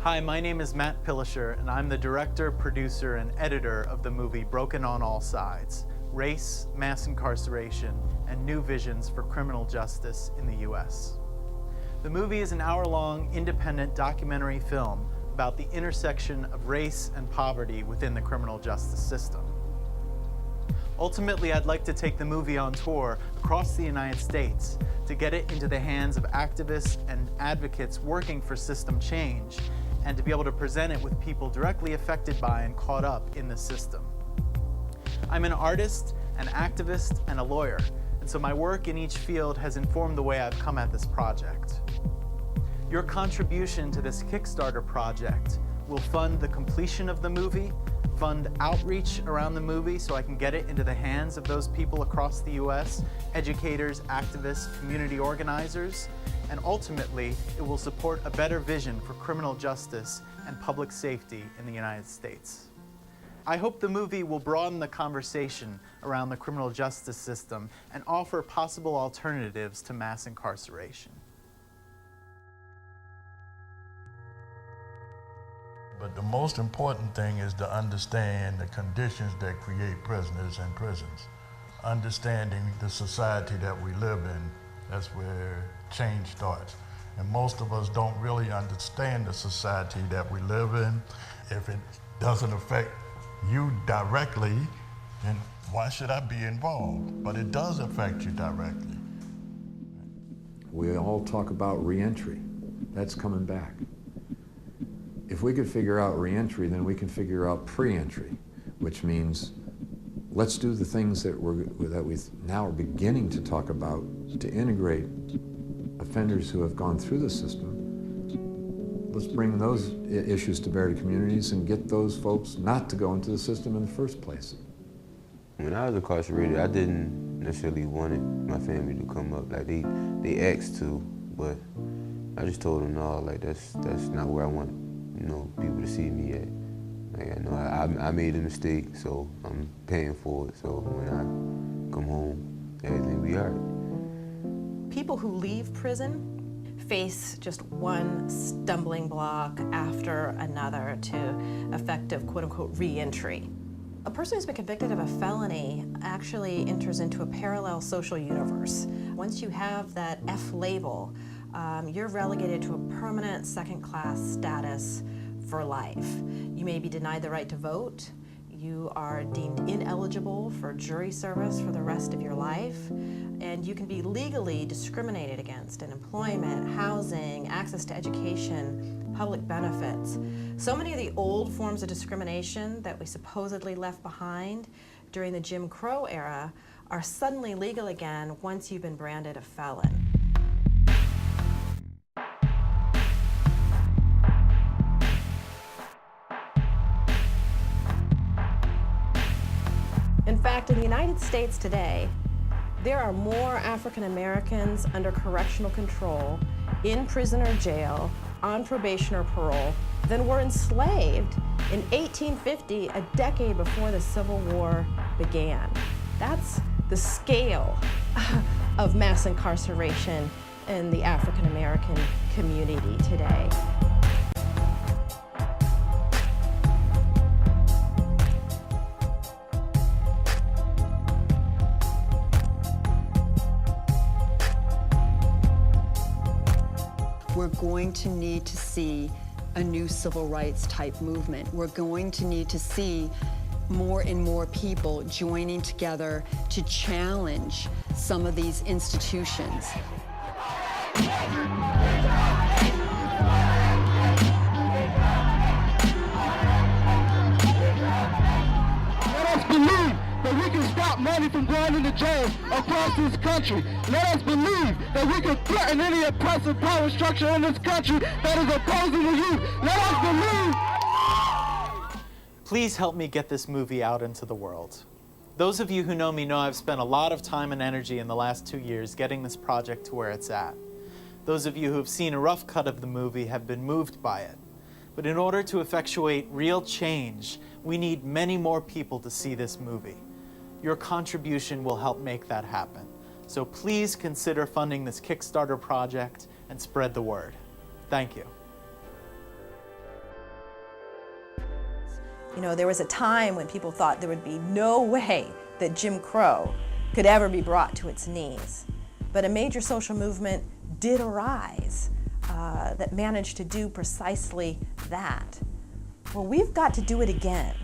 Hi, my name is Matt Pilisher, and I'm the director, producer, and editor of the movie Broken on All Sides: Race, Mass Incarceration, and New Visions for Criminal Justice in the U.S. The movie is an hour-long, independent documentary film about the intersection of race and poverty within the criminal justice system. Ultimately, I'd like to take the movie on tour across the United States to get it into the hands of activists and advocates working for system change, and to be able to present it with people directly affected by and caught up in the system. I'm an artist, an activist, and a lawyer, and so my work in each field has informed the way I've come at this project. Your contribution to this Kickstarter project will fund the completion of the movie, fund outreach around the movie so I can get it into the hands of those people across the US, educators, activists, community organizers, and ultimately, it will support a better vision for criminal justice and public safety in the United States. I hope the movie will broaden the conversation around the criminal justice system and offer possible alternatives to mass incarceration. But the most important thing is to understand the conditions that create prisoners in prisons. Understanding the society that we live in, that's where change starts. And most of us don't really understand the society that we live in. If it doesn't affect you directly, then why should I be involved? But it does affect you directly. We all talk about reentry. That's coming back. If we could figure out reentry, then we can figure out pre-entry, which means let's do the things that we now are beginning to talk about to integrate offenders who have gone through the system. Let's bring those issues to bear to communities and get those folks not to go into the system in the first place. When I was incarcerated, I didn't necessarily want my family to come up. Like they asked to, but I just told them no, like that's not where I want, people to see me at. Like I know I made a mistake, so I'm paying for it. So when I come home, everything will be all right. People who leave prison face just one stumbling block after another to effective quote-unquote re-entry. A person who's been convicted of a felony actually enters into a parallel social universe. Once you have that F label, you're relegated to a permanent second-class status for life. You may be denied the right to vote. You are deemed ineligible for jury service for the rest of your life, and you can be legally discriminated against in employment, housing, access to education, public benefits. So many of the old forms of discrimination that we supposedly left behind during the Jim Crow era are suddenly legal again once you've been branded a felon. In fact, in the United States today, there are more African Americans under correctional control, in prison or jail, on probation or parole, than were enslaved in 1850, a decade before the Civil War began. That's the scale of mass incarceration in the African American community today. We're going to need to see a new civil rights type movement. We're going to need to see more and more people joining together to challenge some of these institutions. Let us believe that we can stop money from going into jails across this country. Let us believe that we can threaten any oppressive power structure in this country that is opposing the youth. Let us believe. Please help me get this movie out into the world. Those of you who know me know I've spent a lot of time and energy in the last 2 years getting this project to where it's at. Those of you who have seen a rough cut of the movie have been moved by it. But in order to effectuate real change, we need many more people to see this movie. Your contribution will help make that happen. So please consider funding this Kickstarter project and spread the word. Thank you. You know, there was a time when people thought there would be no way that Jim Crow could ever be brought to its knees. But a major social movement did arise that managed to do precisely that. Well, we've got to do it again.